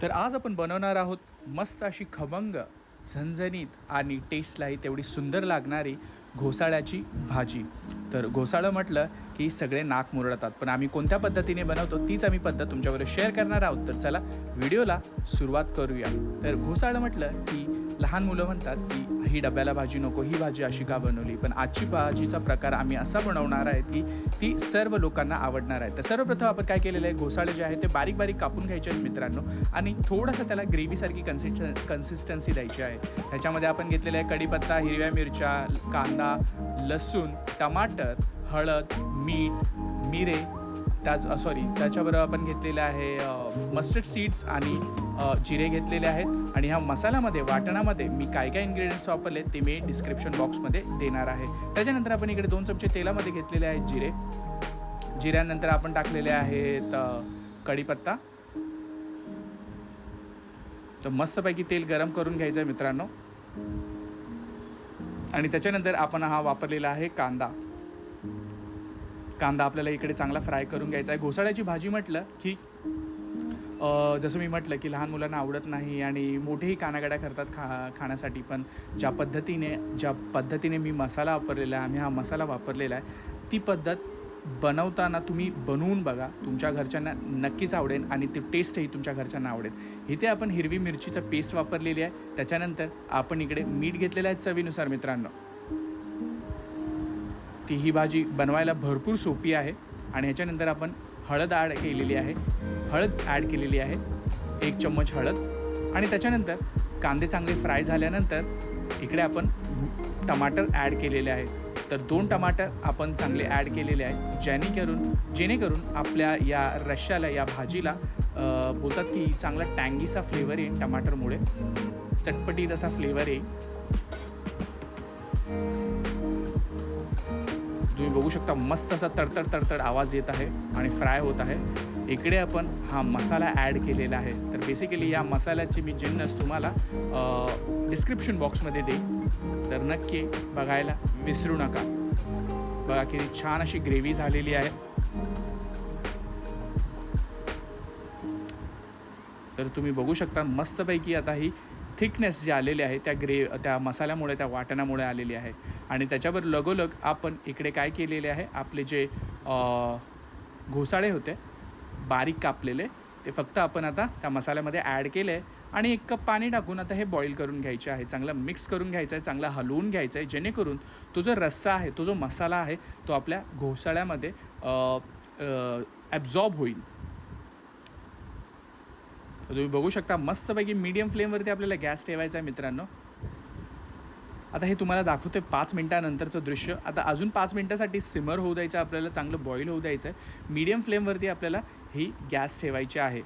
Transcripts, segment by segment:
तर आज आपण बनवणार आहोत मस्त अशी खमंग, झणझणीत आणि टेस्टलाही तेवढी सुंदर लागणारी घोसाळ्याची भाजी. तर घोसाळं म्हटलं की सगळे नाक मुरडतात, पण आम्ही कोणत्या पद्धतीने बनवतो तीच आम्ही पद्धत तुमच्याबरोबर शेअर करणार आहोत. तर चला व्हिडिओला सुरुवात करूया. तर घोसाळं म्हटलं की लहान मुलं म्हणतात की ही डब्याला भाजी नको, ही भाजी अशी का बनवली. पण आजची भाजीचा प्रकार आम्ही असा बनवणार आहे की ती सर्व लोकांना आवडणार आहे. तर सर्वप्रथम आपण काय केलेलं आहे, घोसाळे जे आहे ते बारीक बारीक कापून घ्यायचे आहेत मित्रांनो, आणि थोडंसं त्याला ग्रेव्हीसारखी कन्सिस्टन्सी द्यायची आहे. ह्याच्यामध्ये आपण घेतलेलं आहे कढीपत्ता, हिरव्या मिरच्या, कांदा, लसूण, टमाटर, हळद, मीठ, मिरे, त्याच्याबरोबर आपण घेतलेलं आहे मस्टर्ड सीड्स आणि जिरे घेतलेले आहेत. आणि ह्या मसाल्यामध्ये, वाटणामध्ये मी काय काय इन्ग्रेडियंट्स वापरले ते मी डिस्क्रिप्शन बॉक्समध्ये देणार आहे. त्याच्यानंतर आपण इकडे 2 चमचे तेलामध्ये घेतलेले आहेत जिरे. जिऱ्यानंतर आपण टाकलेले आहेत कढीपत्ता. तर मस्तपैकी तेल गरम करून घ्यायचं आहे मित्रांनो. आणि त्याच्यानंतर आपण हा वापरलेला आहे कांदा. कांदा आपल्याला इकडे चांगला फ्राय करून घ्यायचा आहे. घोसाळ्याची भाजी म्हटलं की जसं मी म्हटलं की लहान मुलांना आवडत नाही आणि मोठेही कानागाड्या करतात खाण्यासाठी. पण ज्या पद्धतीने मी मसाला वापरलेला आहे, आम्ही हा मसाला वापरलेला आहे, ती पद्धत बनवताना तुम्ही बनवून बघा. तुमच्या घरच्यांना नक्कीच आवडेल आणि ती टेस्टही तुमच्या घरच्यांना आवडेल. इथे आपण हिरवी मिरचीचं पेस्ट वापरलेली आहे. त्याच्यानंतर आपण इकडे मीठ घेतलेलं आहे चवीनुसार मित्रांनो. ही भाजी बनवायला भरपूर सोपी आहे. आणि ह्याच्यानंतर आपण हळद ॲड केलेली आहे, 1 चम्मच हळद. आणि त्याच्यानंतर कांदे चांगले फ्राय झाल्यानंतर इकडे आपण टमाटर ॲड केलेले आहेत. तर 2 टमाटर आपण चांगले ॲड केलेले आहेत, जेणेकरून आपल्या या रश्श्याला, या भाजीला बोलतात की चांगला टँगीचा फ्लेवर येईल. टमाटरमुळे चटपटीत असा फ्लेवर येईल. तुम्ही बघू शकता मस्त असा तडतड आवाज येत आहे आणि फ्राय होत आहे. इकडे आपण हा मसाला ॲड केलेला आहे. तर बेसिकली या मसाल्याची मी जिन्नस तुम्हाला डिस्क्रिप्शन बॉक्समध्ये देईन, तर नक्की बघायला विसरू नका. बघा किती छान अशी ग्रेव्ही झालेली आहे. तर तुम्ही बघू शकता मस्तपैकी आता ही थिकनेस जी आलेली आहे त्या मसाल्यामुळे, त्या वाटणामुळे आलेली आहे. आणि त्याच्यावर लगोलग आपण इकडे काय केलेले आहे, आपले जे घोसाळे होते बारीक कापलेले, ते फक्त आपण आता त्या मसाल्यामध्ये ॲड केले आहे. आणि 1 कप पाणी टाकून आता हे बॉईल करून घ्यायचे आहे. चांगलं मिक्स करून घ्यायचं आहे, चांगलं हलवून घ्यायचं आहे, जेणेकरून तो जो रस्सा आहे, तो जो मसाला आहे, तो आपल्या घोसाळ्यामध्ये ॲब्झॉर्ब होईल. तुम्ही बघू शकता मस्तपैकी मीडियम फ्लेमवरती आपल्याला गॅस ठेवायचा आहे मित्रांनो. आता हे तुम्हाला दाखवते 5 मिनटानंतरचं दृश्य. आता अजून 5 मिनटासाठी सिमर होऊ द्यायचं, आपल्याला चांगलं बॉईल होऊ द्यायचं आहे. मीडियम फ्लेमवरती आपल्याला ही गॅस ठेवायची आहे.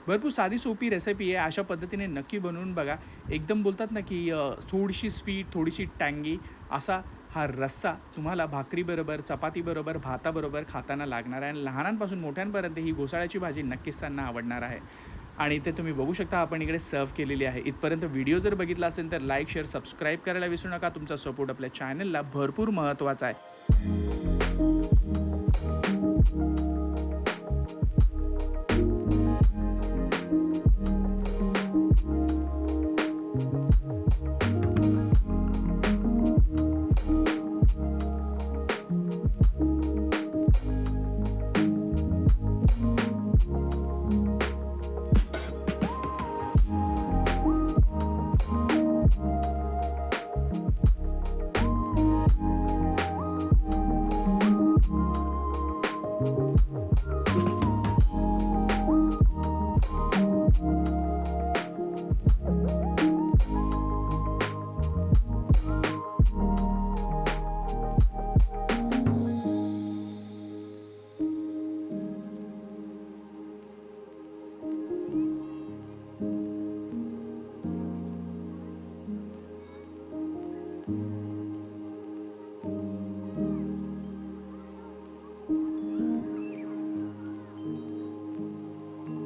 भरपूर साधी सोपी रेसिपी आहे. अशा पद्धतीने नक्की बनवून बघा. एकदम बोलतात ना की थोडीशी स्वीट, थोडीशी टँगी असा हा रस्सा तुम्हाला भाकरीबरोबर, चपातीबरोबर, भाताबरोबर खाताना लागणार आहे. आणि लहानांपासून मोठ्यांपर्यंत ही घोसाळ्याची भाजी नक्कीच त्यांना आवडणार आहे. आणि ते तुम्ही बघू शकता आपण इकडे सर्व केलेली आहे. इथपर्यंत व्हिडिओ जर बघितला असेल तर लाईक, शेअर, सबस्क्राईब करायला विसरू नका. तुमचा सपोर्ट आपल्या चॅनलला भरपूर महत्त्वाचा आहे.